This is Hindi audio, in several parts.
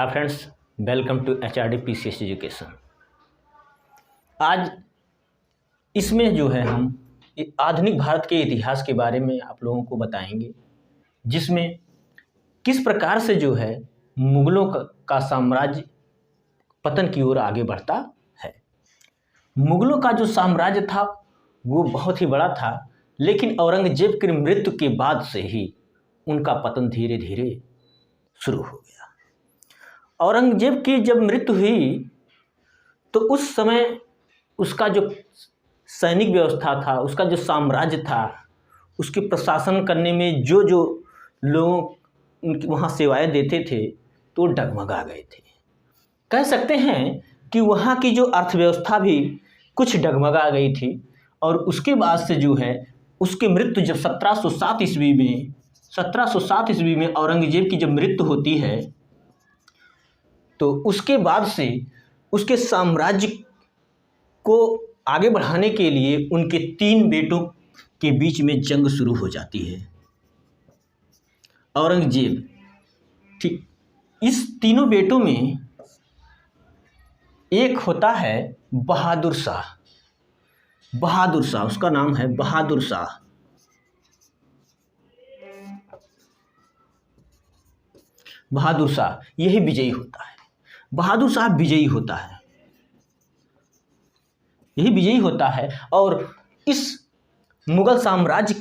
Hi friends, welcome to HRD PCS education. आज इसमें जो है हम आधुनिक भारत के इतिहास के बारे में आप लोगों को बताएंगे, जिसमें किस प्रकार से जो है मुगलों का साम्राज्य पतन की ओर आगे बढ़ता है। मुगलों का जो साम्राज्य था वो बहुत ही बड़ा था, लेकिन औरंगजेब की मृत्यु के बाद से ही उनका पतन धीरे धीरे शुरू हो गया। औरंगजेब की जब मृत्यु हुई तो उस समय उसका जो सैनिक व्यवस्था था, उसका जो साम्राज्य था, उसके प्रशासन करने में जो जो लोग उनकी वहाँ सेवाएं देते थे तो डगमगा गए थे। कह सकते हैं कि वहाँ की जो अर्थव्यवस्था भी कुछ डगमगा गई थी। और उसके बाद से जो है उसकी मृत्यु जब 1707 ईस्वी में औरंगजेब की जब मृत्यु होती है तो उसके बाद से उसके साम्राज्य को आगे बढ़ाने के लिए उनके 3 बेटों के बीच में जंग शुरू हो जाती है। औरंगजेब, ठीक, इस तीनों बेटों में एक होता है बहादुर शाह। उसका नाम है बहादुर शाह। बहादुर शाह यही विजयी होता है। बहादुर शाह विजयी होता है, यही विजयी होता है। और इस मुगल साम्राज्य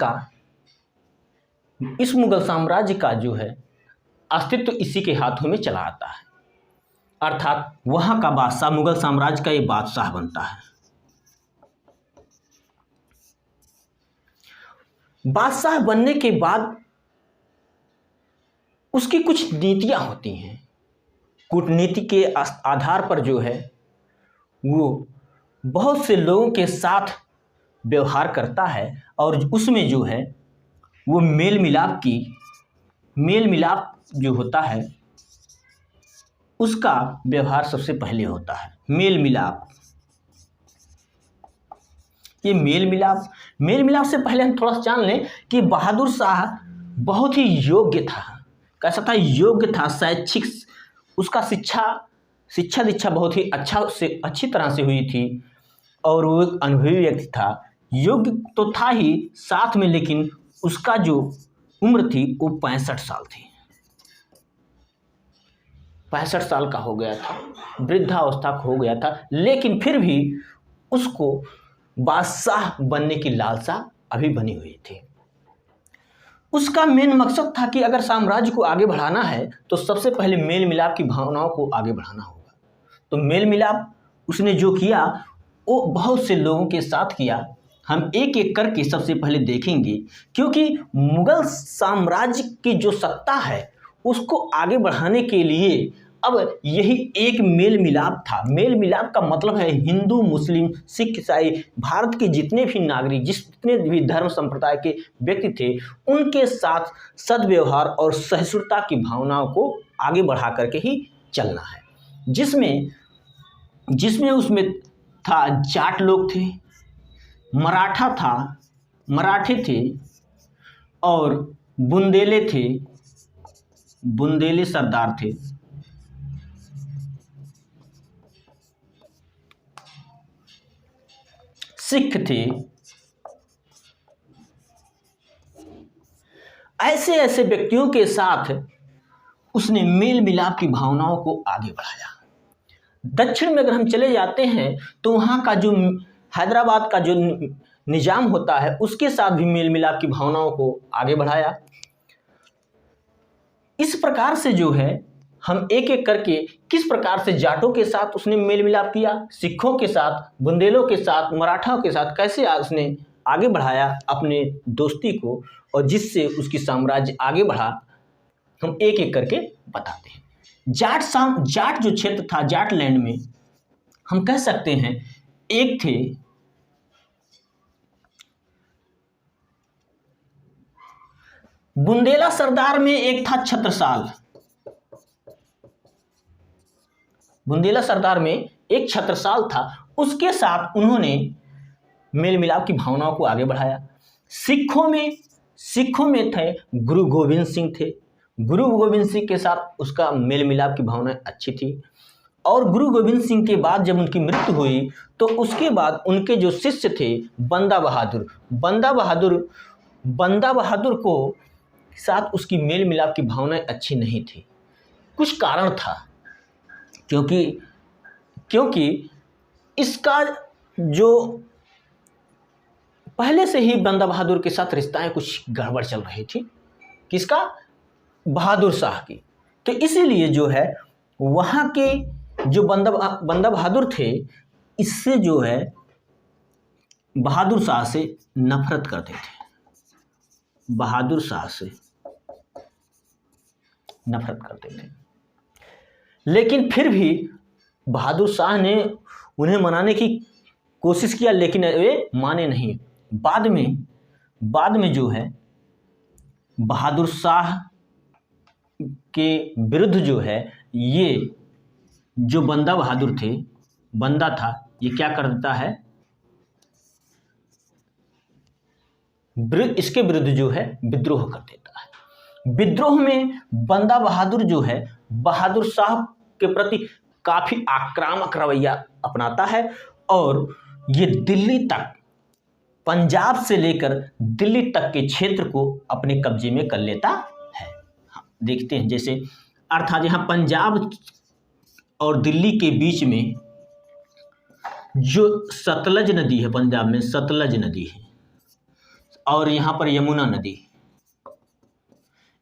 का जो है अस्तित्व इसी के हाथों में चला आता है। अर्थात वहां का बादशाह, मुगल साम्राज्य का ये बादशाह बनता है। बादशाह बनने के बाद उसकी कुछ नीतियां होती हैं। कूटनीति के आधार पर जो है वो बहुत से लोगों के साथ व्यवहार करता है और उसमें जो है वो मेल मिलाप जो होता है उसका व्यवहार सबसे पहले होता है। मेल मिलाप से पहले हम थोड़ा सा जान लें कि बहादुर शाह बहुत ही योग्य था। कैसा था? योग्य था, शैक्षिक, उसका शिक्षा दीक्षा बहुत ही अच्छी तरह से हुई थी और वो एक अनुभवी व्यक्ति था। योग्य तो था ही साथ में, लेकिन उसका जो उम्र थी वो 65 साल थी। 65 साल का हो गया था, वृद्धावस्था हो गया था, लेकिन फिर भी उसको बादशाह बनने की लालसा अभी बनी हुई थी। उसका मेन मकसद था कि अगर साम्राज्य को आगे बढ़ाना है तो सबसे पहले मेल मिलाप की भावनाओं को आगे बढ़ाना होगा। तो मेल मिलाप उसने जो किया वो बहुत से लोगों के साथ किया। हम एक एक करके सबसे पहले देखेंगे, क्योंकि मुगल साम्राज्य की जो सत्ता है उसको आगे बढ़ाने के लिए अब यही एक मेल मिलाप था। मेल मिलाप का मतलब है हिंदू, मुस्लिम, सिख, ईसाई, भारत के जितने भी नागरिक, जितने भी धर्म संप्रदाय के व्यक्ति थे, उनके साथ सद्व्यवहार और सहिष्णुता की भावनाओं को आगे बढ़ा करके ही चलना है। जिसमें उसमें था, जाट लोग थे, मराठे थे और बुंदेले सरदार थे। सिख थे। ऐसे व्यक्तियों के साथ उसने मेल मिलाप की भावनाओं को आगे बढ़ाया। दक्षिण में अगर हम चले जाते हैं तो वहाँ का जो हैदराबाद का जो निजाम होता है उसके साथ भी मेल मिलाप की भावनाओं को आगे बढ़ाया। इस प्रकार से जो है हम एक एक करके किस प्रकार से जाटों के साथ उसने मेल मिलाप किया, सिखों के साथ, बुंदेलों के साथ, मराठाओं के साथ कैसे उसने आगे बढ़ाया अपने दोस्ती को, और जिससे उसकी साम्राज्य आगे बढ़ा, हम एक एक करके बताते हैं। जाट जो क्षेत्र था, जाट लैंड में हम कह सकते हैं एक थे बुंदेला सरदार में, एक था छत्रसाल। बुंदेला सरदार में एक छत्रसाल था, उसके साथ उन्होंने मेल मिलाप की भावनाओं को आगे बढ़ाया। सिखों में थे गुरु गोविंद सिंह थे। गुरु गोविंद सिंह के साथ उसका मेल मिलाप की भावना अच्छी थी। और गुरु गोविंद सिंह के बाद जब उनकी मृत्यु हुई तो उसके बाद उनके जो शिष्य थे बंदा बहादुर को साथ उसकी मेल मिलाप की भावनाएं अच्छी नहीं थी। कुछ कारण था, क्योंकि इसका जो पहले से ही बंदा बहादुर के साथ रिश्ताएं कुछ गड़बड़ चल रही थी। किसका? बहादुर शाह की। तो इसीलिए जो है वहाँ के जो बंदा बहादुर थे, इससे जो है बहादुर शाह से नफरत करते थे, बहादुर शाह से नफरत करते थे। लेकिन फिर भी बहादुर शाह ने उन्हें मनाने की कोशिश किया, लेकिन वे माने नहीं। बाद में जो है बहादुर शाह के विरुद्ध जो है ये जो बंदा बहादुर थे, बंदा था, ये क्या कर देता है, इसके विरुद्ध जो है विद्रोह कर देता है। विद्रोह में बंदा बहादुर जो है बहादुर शाह के प्रति काफी आक्रामक रवैया अपनाता है और ये दिल्ली तक, पंजाब से लेकर दिल्ली तक के क्षेत्र को अपने कब्जे में कर लेता है। देखते हैं, जैसे अर्थात यहाँ पंजाब और दिल्ली के बीच में जो सतलज नदी है, पंजाब में सतलज नदी है और यहाँ पर यमुना नदी,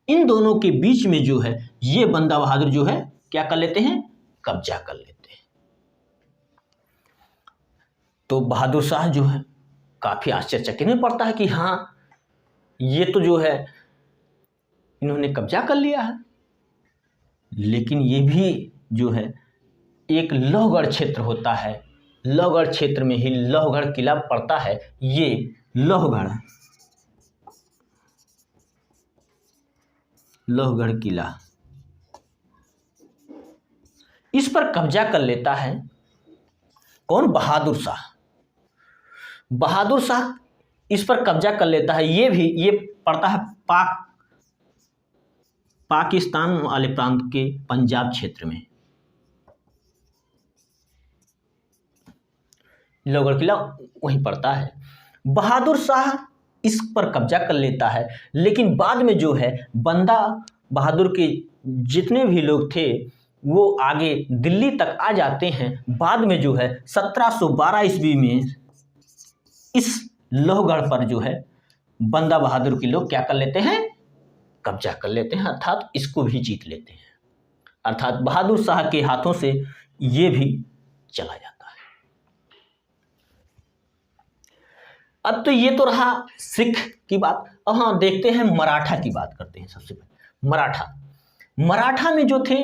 इन दोनों के बीच में जो है ये बंदा बहादुर जो है क्या कर लेते हैं, कब्जा कर लेते हैं। तो बहादुर शाह जो है काफी आश्चर्यचकित में पड़ता है कि हाँ, ये तो जो है इन्होंने कब्जा कर लिया है। लेकिन ये भी जो है एक लोहगढ़ क्षेत्र होता है, लोहगढ़ क्षेत्र में ही लोहगढ़ किला पड़ता है। ये लोहगढ़ किला, इस पर कब्जा कर लेता है कौन? बहादुर शाह। बहादुर शाह इस पर कब्जा कर लेता है। ये पड़ता है पाकिस्तान वाले प्रांत के पंजाब क्षेत्र में। लोहगढ़ किला वहीं पड़ता है। बहादुर शाह इस पर कब्जा कर लेता है, लेकिन बाद में जो है बंदा बहादुर के जितने भी लोग थे वो आगे दिल्ली तक आ जाते हैं। बाद में जो है 1712 ईस्वी में इस लोहगढ़ पर जो है बंदा बहादुर के लोग क्या कर लेते हैं, कब्जा कर लेते हैं, अर्थात इसको भी जीत लेते हैं। अर्थात बहादुर शाह के हाथों से ये भी चला जाता है। अब तो ये तो रहा सिख की बात। अब हाँ, देखते हैं मराठा की बात करते हैं। सबसे पहले मराठा में जो थे,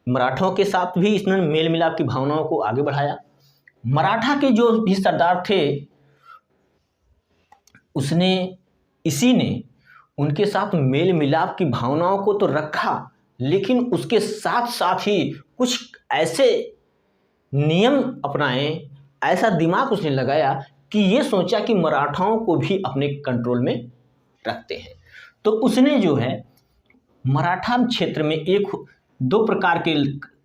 मराठों के साथ भी इसने मेल मिलाप की भावनाओं को आगे बढ़ाया। मराठा के जो भी सरदार थे इसी ने उनके साथ मेल मिलाप की भावनाओं को तो रखा, लेकिन उसके साथ साथ ही कुछ ऐसे नियम अपनाए, ऐसा दिमाग उसने लगाया कि ये सोचा कि मराठाओं को भी अपने कंट्रोल में रखते हैं। तो उसने जो है मराठा क्षेत्र में दो प्रकार के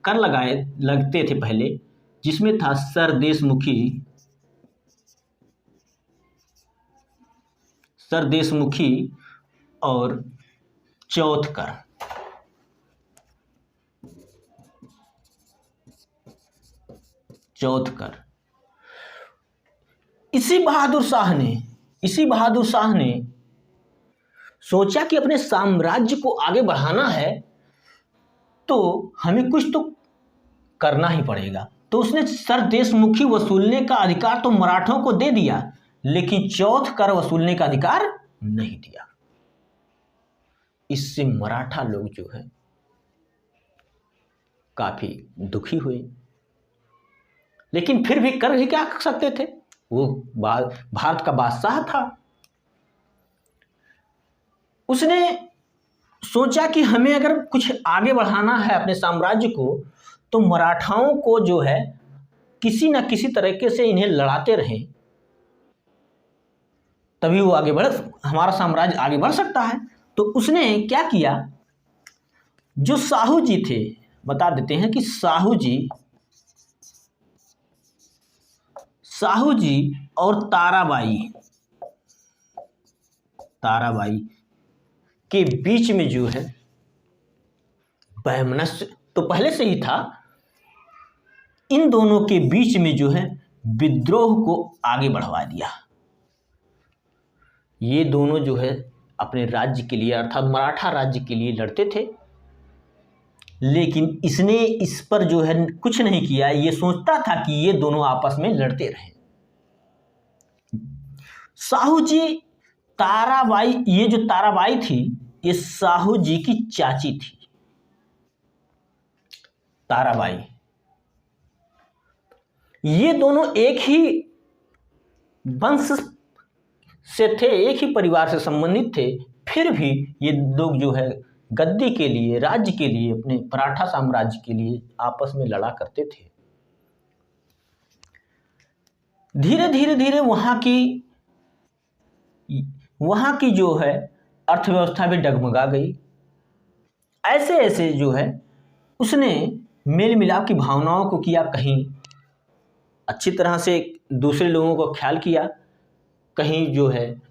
कर लगते थे पहले, जिसमें था सरदेशमुखी और चौथ कर। इसी बहादुर शाह ने सोचा कि अपने साम्राज्य को आगे बढ़ाना है तो हमें कुछ तो करना ही पड़ेगा। तो उसने सरदेशमुखी वसूलने का अधिकार तो मराठों को दे दिया, लेकिन चौथ कर वसूलने का अधिकार नहीं दिया। इससे मराठा लोग जो है काफी दुखी हुए, लेकिन फिर भी कर ही क्या सकते थे, वो भारत का बादशाह था। उसने सोचा कि हमें अगर कुछ आगे बढ़ाना है अपने साम्राज्य को, तो मराठाओं को जो है किसी न किसी तरीके से इन्हें लड़ाते रहें, तभी वो हमारा साम्राज्य आगे बढ़ सकता है। तो उसने क्या किया, जो साहू जी थे, बता देते हैं कि साहू जी और ताराबाई के बीच में जो है वैमनस्य तो पहले से ही था, इन दोनों के बीच में जो है विद्रोह को आगे बढ़वा दिया। ये दोनों जो है अपने राज्य के लिए अर्थात मराठा राज्य के लिए लड़ते थे, लेकिन इसने इस पर जो है कुछ नहीं किया। ये सोचता था कि ये दोनों आपस में लड़ते रहें। साहू जी ताराबाई, ये जो ताराबाई थी ये साहू जी की चाची थी। ताराबाई, ये दोनों एक ही वंश से थे, एक ही परिवार से संबंधित थे, फिर भी ये लोग जो है गद्दी के लिए, राज्य के लिए, अपने मराठा साम्राज्य के लिए आपस में लड़ा करते थे। धीरे धीरे वहां की जो है अर्थव्यवस्था भी डगमगा गई। ऐसे ऐसे जो है उसने मेल मिलाप की भावनाओं को किया, कहीं अच्छी तरह से दूसरे लोगों को ख्याल किया, कहीं जो है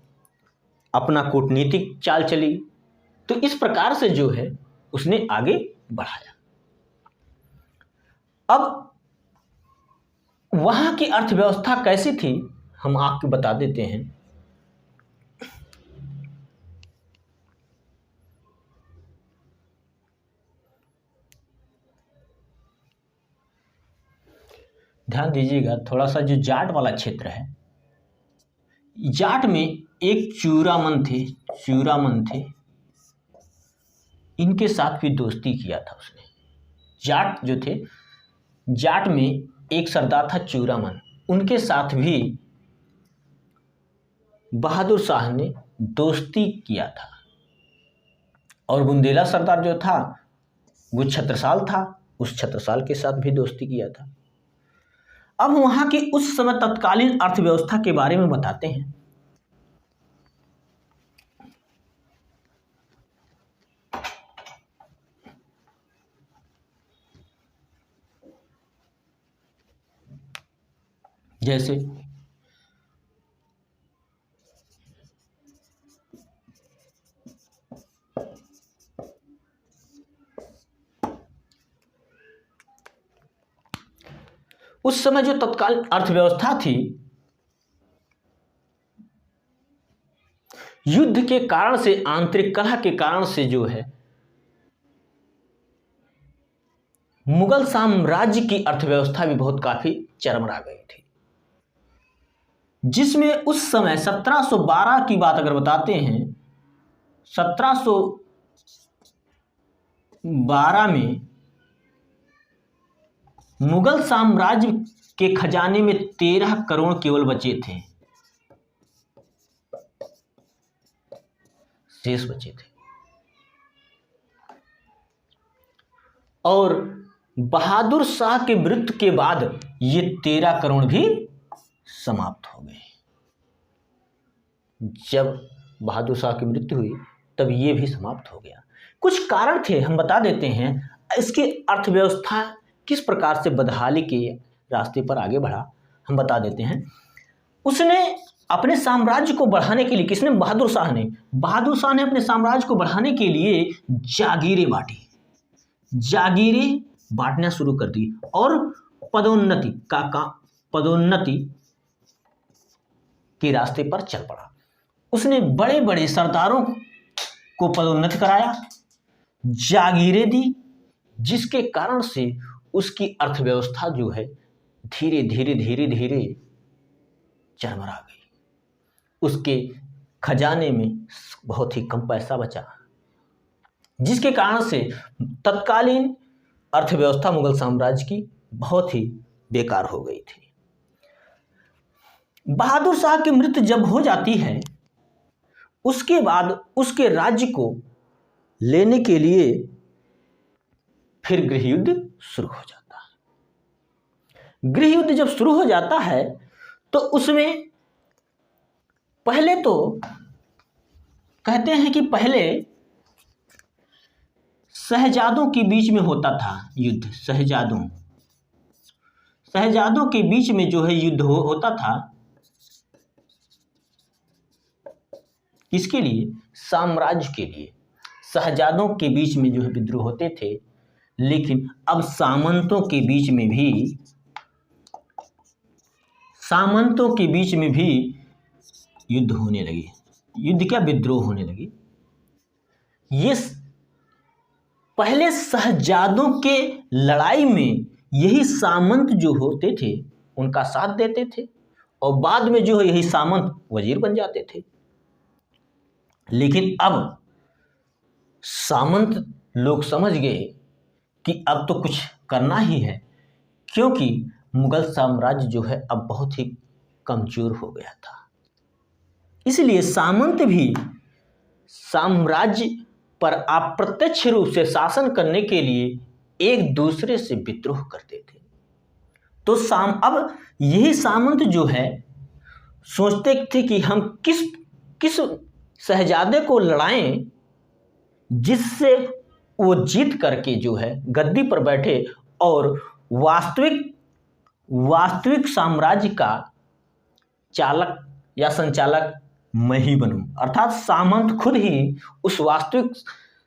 अपना कूटनीतिक चाल चली। तो इस प्रकार से जो है उसने आगे बढ़ाया। अब वहां की अर्थव्यवस्था कैसी थी हम आपको बता देते हैं। ध्यान दीजिएगा, थोड़ा सा जो जाट वाला क्षेत्र है, जाट में एक चूरामन थे, इनके साथ भी दोस्ती किया था उसने। जाट जो थे, जाट में एक सरदार था चूरामन, उनके साथ भी बहादुर शाह ने दोस्ती किया था। और बुंदेला सरदार जो था वो छत्रसाल था, उस छत्रसाल के साथ भी दोस्ती किया था। अब वहां की उस समय तत्कालीन अर्थव्यवस्था के बारे में बताते हैं। जैसे उस समय जो तत्काल अर्थव्यवस्था थी, युद्ध के कारण से, आंतरिक कलह के कारण से जो है मुगल साम्राज्य की अर्थव्यवस्था भी बहुत काफी चरमरा गई थी। जिसमें उस समय 1712 की बात अगर बताते हैं, 1712 में मुगल साम्राज्य के खजाने में 13 करोड़ केवल बचे थे, शेष बचे थे। और बहादुर शाह के मृत्यु के बाद ये 13 करोड़ भी समाप्त हो गए। जब बहादुर शाह की मृत्यु हुई तब ये भी समाप्त हो गया। कुछ कारण थे, हम बता देते हैं। इसकी अर्थव्यवस्था किस प्रकार से बदहाली के रास्ते पर आगे बढ़ा, हम बता देते हैं। उसने अपने साम्राज्य को बढ़ाने के लिए, किसने? बहादुर शाह ने अपने साम्राज्य को बढ़ाने के लिए जागीरें बांटना शुरू कर दी और पदोन्नति के रास्ते पर चल पड़ा। उसने बड़े बड़े सरदारों को पदोन्नत कराया, जागीरें दी, जिसके कारण से उसकी अर्थव्यवस्था जो है धीरे धीरे चरमरा गई। उसके खजाने में बहुत ही कम पैसा बचा, जिसके कारण से तत्कालीन अर्थव्यवस्था मुगल साम्राज्य की बहुत ही बेकार हो गई थी। बहादुर शाह की मृत्यु जब हो जाती है, उसके बाद उसके राज्य को लेने के लिए फिर गृह युद्ध शुरू हो जाता है। गृह युद्ध जब शुरू हो जाता है तो उसमें पहले तो कहते हैं कि पहले शहजादों के बीच में होता था युद्ध। शहजादों के बीच में जो है युद्ध होता था। किसके लिए? साम्राज्य के लिए। शहजादों के बीच में जो है विद्रोह होते थे, लेकिन अब सामंतों के बीच में भी युद्ध होने लगे। युद्ध क्या, विद्रोह होने लगे। ये पहले शहजादों के लड़ाई में यही सामंत जो होते थे उनका साथ देते थे, और बाद में जो है यही सामंत वजीर बन जाते थे। लेकिन अब सामंत लोग समझ गए कि अब तो कुछ करना ही है, क्योंकि मुगल साम्राज्य जो है अब बहुत ही कमजोर हो गया था। इसलिए सामंत भी साम्राज्य पर अप्रत्यक्ष रूप से शासन करने के लिए एक दूसरे से विद्रोह करते थे। तो अब यही सामंत जो है सोचते थे कि हम किस शहजादे को लड़ाएं जिससे वो जीत करके जो है गद्दी पर बैठे और वास्तविक साम्राज्य का चालक या संचालक मैं ही बनूं, अर्थात सामंत खुद ही उस वास्तविक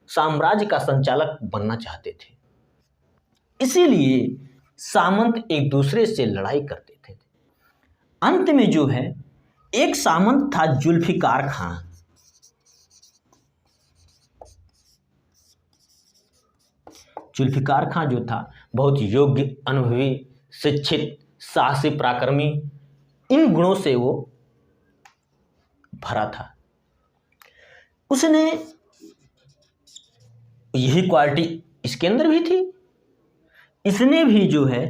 साम्राज्य का संचालक बनना चाहते थे। इसीलिए सामंत एक दूसरे से लड़ाई करते थे। अंत में जो है एक सामंत था जुल्फिकार खां। जुल्फिकार खां जो था बहुत योग्य, अनुभवी, शिक्षित, साहसी, पराक्रमी, इन गुणों से वो भरा था। उसने यही क्वालिटी इसके अंदर भी थी। इसने भी जो है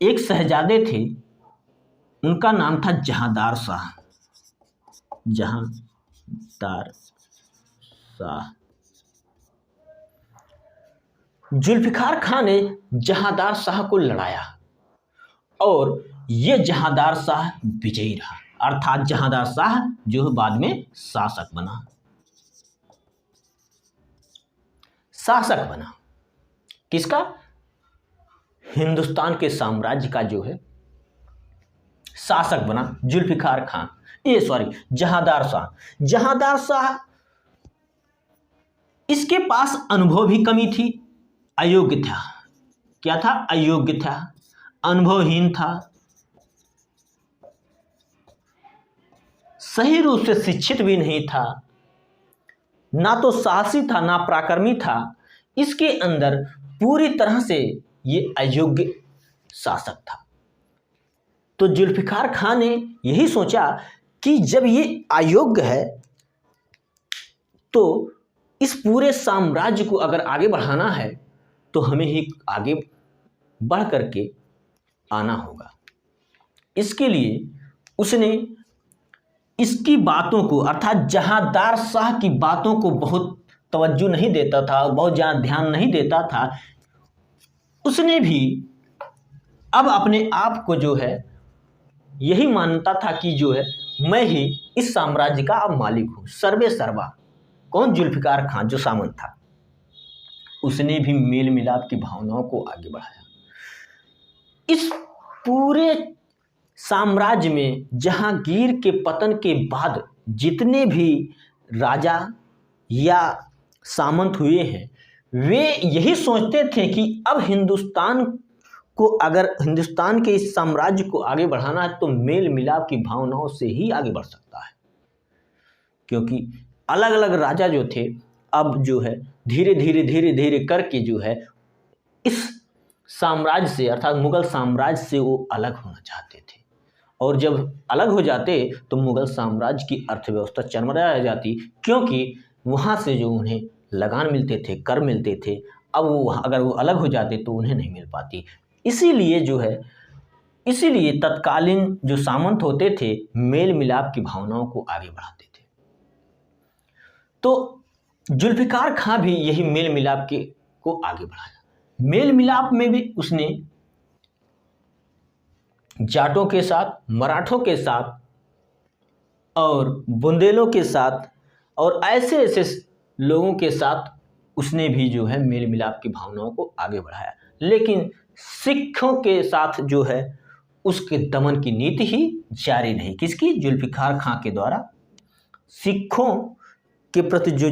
एक शहजादे थे, उनका नाम था जहांदार शाह। जुल्फिकार खां ने जहांदार शाह को लड़ाया और ये जहांदार शाह विजयी रहा, अर्थात जहांदार शाह जो है बाद में शासक बना। किसका? हिंदुस्तान के साम्राज्य का जो है शासक बना जुल्फिकार खां, जहांदार शाह। इसके पास अनुभव भी कमी थी, अयोग्य था। क्या था? अयोग्य था, अनुभवहीन था, सही रूप से शिक्षित भी नहीं था, ना तो साहसी था ना पराक्रमी था। इसके अंदर पूरी तरह से ये अयोग्य शासक था। तो जुल्फिकार खां ने यही सोचा कि जब ये अयोग्य है तो इस पूरे साम्राज्य को अगर आगे बढ़ाना है तो हमें ही आगे बढ़ करके आना होगा। इसके लिए उसने इसकी बातों को, अर्थात जहांदार शाह की बातों को बहुत तवज्जो नहीं देता था, बहुत ज़्यादा ध्यान नहीं देता था। उसने भी अब अपने आप को जो है यही मानता था कि जो है मैं ही इस साम्राज्य का अब मालिक हूँ, सर्वे सर्वा। कौन? जुल्फिकार खां जो सामंत था। उसने भी मेल मिलाप की भावनाओं को आगे बढ़ाया। इस पूरे साम्राज्य में जहांगीर के पतन के बाद जितने भी राजा या सामंत हुए हैं वे यही सोचते थे कि अब हिंदुस्तान के इस साम्राज्य को आगे बढ़ाना है तो मेल मिलाप की भावनाओं से ही आगे बढ़ सकता है। क्योंकि अलग अलग राजा जो थे अब जो है धीरे धीरे करके जो है इस साम्राज्य से, अर्थात मुगल साम्राज्य से वो अलग होना चाहते थे। और जब अलग हो जाते तो मुगल साम्राज्य की अर्थव्यवस्था चरमरा जाती, क्योंकि वहाँ से जो उन्हें लगान मिलते थे, कर मिलते थे, अब वो अगर वो अलग हो जाते तो उन्हें नहीं मिल पाती। इसीलिए तत्कालीन जो सामंत होते थे मेल मिलाप की भावनाओं को आगे बढ़ाते थे। तो जुल्फिकार खां भी यही मेल मिलाप को आगे बढ़ाया। मेल मिलाप में भी उसने जाटों के साथ, मराठों के साथ और बुंदेलों के साथ और ऐसे लोगों के साथ उसने भी जो है मेल मिलाप की भावनाओं को आगे बढ़ाया, लेकिन सिखों के साथ जो है उसके दमन की नीति ही जारी रही। किसकी? जुल्फिकार खां के द्वारा सिखों के प्रति जो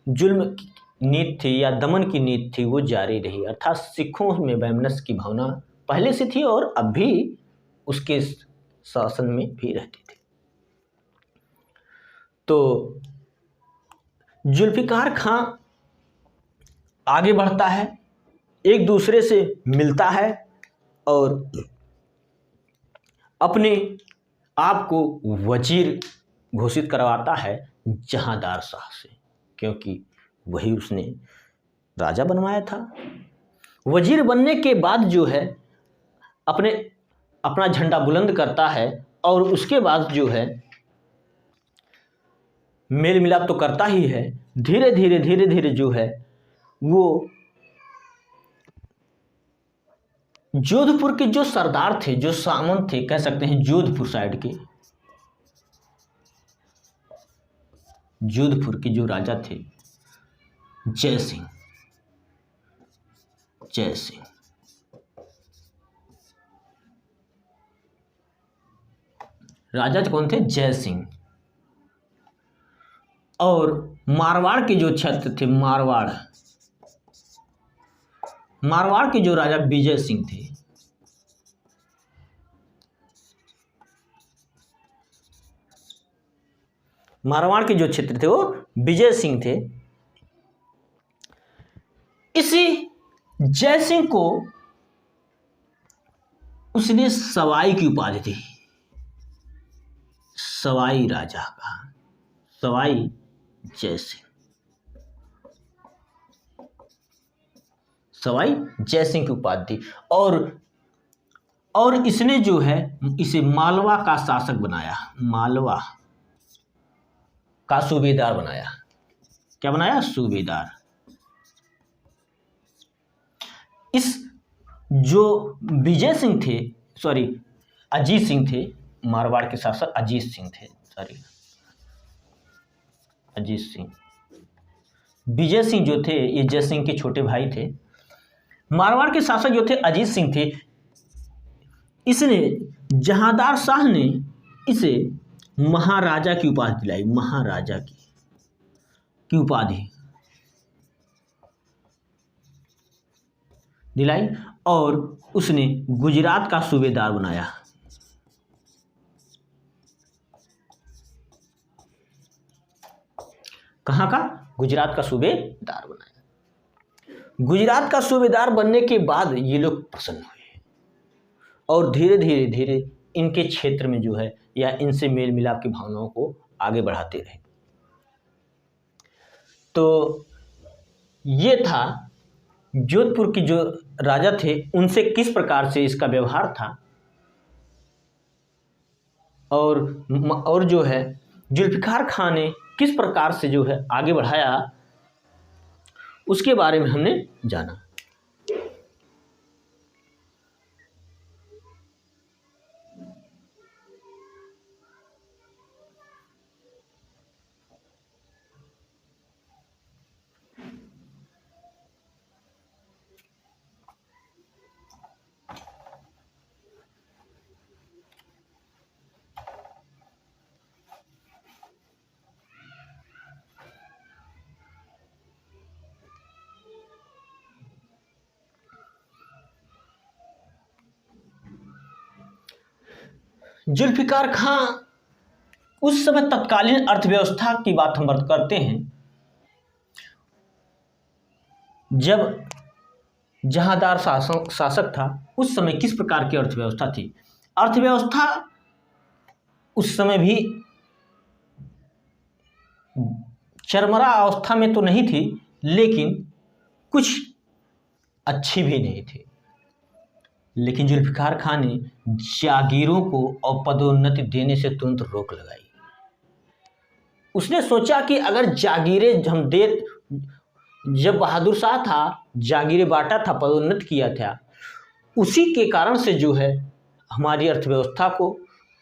जुल्म की नीति थी या दमन की नीति थी वो जारी रही। अर्थात सिखों में वैमनस्य की भावना पहले से थी और अब भी उसके शासन में भी रहती थी। तो जुल्फिकार खां आगे बढ़ता है, एक दूसरे से मिलता है और अपने आप को वजीर घोषित करवाता है जहांदार शाह से, क्योंकि वही उसने राजा बनवाया था। वजीर बनने के बाद जो है अपना झंडा बुलंद करता है और उसके बाद जो है मेल मिलाप तो करता ही है, धीरे धीरे जो है वो जोधपुर के जो सरदार थे, जो सामंत थे, कह सकते हैं जोधपुर साइड के, जोधपुर के जो राजा थे जय सिंह राजा कौन थे? जय सिंह। और मारवाड़ के जो क्षेत्र थे, मारवाड़ के जो राजा विजय सिंह थे। मारवाड़ के जो क्षेत्र थे वो विजय सिंह थे। इसी जय सिंह को उसने सवाई की उपाधि दी, सवाई राजा का, सवाई जय सिंह, सवाई जय सिंह की उपाधि दी। और इसने जो है इसे मालवा का शासक बनाया, मालवा का सूबेदार बनाया। क्या बनाया? सूबेदार। इस जो विजय सिंह थे, सॉरी अजीत सिंह थे, मारवाड़ के शासक अजीत सिंह थे, सॉरी अजीत सिंह। विजय सिंह जो थे ये जय सिंह के छोटे भाई थे। मारवाड़ के शासक जो थे अजीत सिंह थे। इसने जहांदार शाह ने इसे महाराजा की उपाधि दिलाई, महाराजा की उपाधि दिलाई और उसने गुजरात का सूबेदार बनाया। कहाँ का? गुजरात का सूबेदार बनाया। गुजरात का सूबेदार बनने के बाद ये लोग प्रसन्न हुए और धीरे धीरे इनके क्षेत्र में जो है या इनसे मेल मिलाप की भावनाओं को आगे बढ़ाते रहे। तो ये था जोधपुर की जो राजा थे उनसे किस प्रकार से इसका व्यवहार था और जो है जुल्फिकार खां ने किस प्रकार से जो है आगे बढ़ाया, उसके बारे में हमने जाना। जुल्फिकार खां उस समय तत्कालीन अर्थव्यवस्था की बात हम करते हैं। जब जहांदार शासक था उस समय किस प्रकार की अर्थव्यवस्था थी? अर्थव्यवस्था उस समय भी चरमरा अवस्था में तो नहीं थी, लेकिन कुछ अच्छी भी नहीं थी। लेकिन जुल्फिकार खां ने जागीरों को और पदोन्नति देने से तुरंत रोक लगाई। उसने सोचा कि अगर जागीरें हम दे, जब बहादुर शाह था जागीरें बांटा था, पदोन्नत किया था, उसी के कारण से जो है हमारी अर्थव्यवस्था को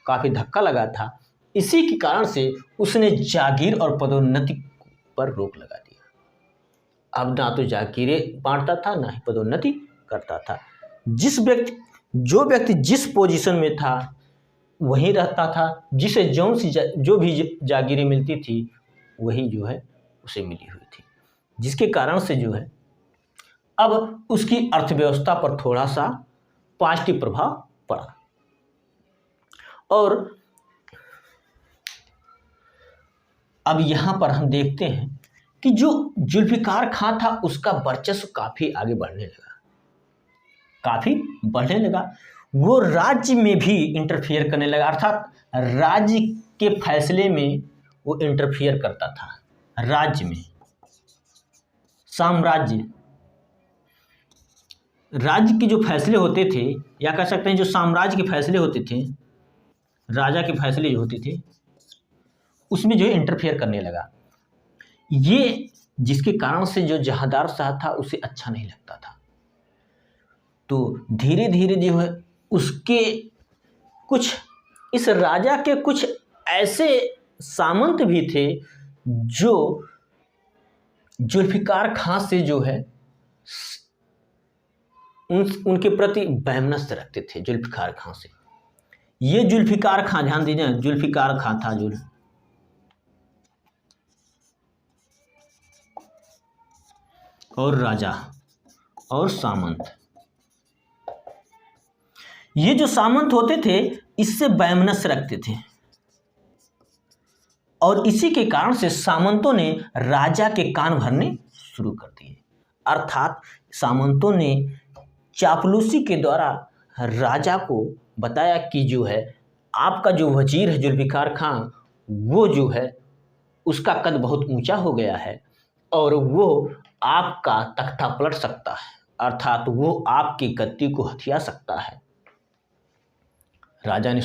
काफ़ी धक्का लगा था। इसी के कारण से उसने जागीर और पदोन्नति पर रोक लगा दिया। अब ना तो जागीरें बांटता था, ना ही पदोन्नति करता था। जो व्यक्ति जिस पोजीशन में था वहीं रहता था, जिसे जो भी जागीरें मिलती थी वही जो है उसे मिली हुई थी, जिसके कारण से जो है अब उसकी अर्थव्यवस्था पर थोड़ा सा पॉजिटिव प्रभाव पड़ा। और अब यहाँ पर हम देखते हैं कि जो जुल्फिकार खां था उसका वर्चस्व काफ़ी आगे बढ़ने लगा, वो राज्य में भी इंटरफियर करने लगा, अर्थात राज्य के फैसले में वो इंटरफियर करता था। राज्य में राज्य के जो फैसले होते थे, या कह सकते हैं जो साम्राज्य के फैसले होते थे, राजा के फैसले जो होते थे उसमें जो है इंटरफेयर करने लगा। ये जिसके कारण से जो जहांदार शाह था उसे अच्छा नहीं लगता था। तो धीरे धीरे जो है उसके कुछ इस राजा के कुछ ऐसे सामंत भी थे जो जुल्फिकार खां से जो है उनके प्रति वैमनस्य रखते थे। जुल्फिकार खां से, ये जुल्फिकार खां, ध्यान दीजिए, जुल्फिकार खां था और राजा और सामंत, ये जो सामंत होते थे इससे वैमनस्य रखते थे, और इसी के कारण से सामंतों ने राजा के कान भरने शुरू कर दिए। अर्थात सामंतों ने चापलूसी के द्वारा राजा को बताया कि जो है आपका जो वजीर है जुल्फिकार खां, वो जो है उसका कद बहुत ऊंचा हो गया है और वो आपका तख्ता पलट सकता है, अर्थात वो आपकी गद्दी को हथिया सकता है। राजा ने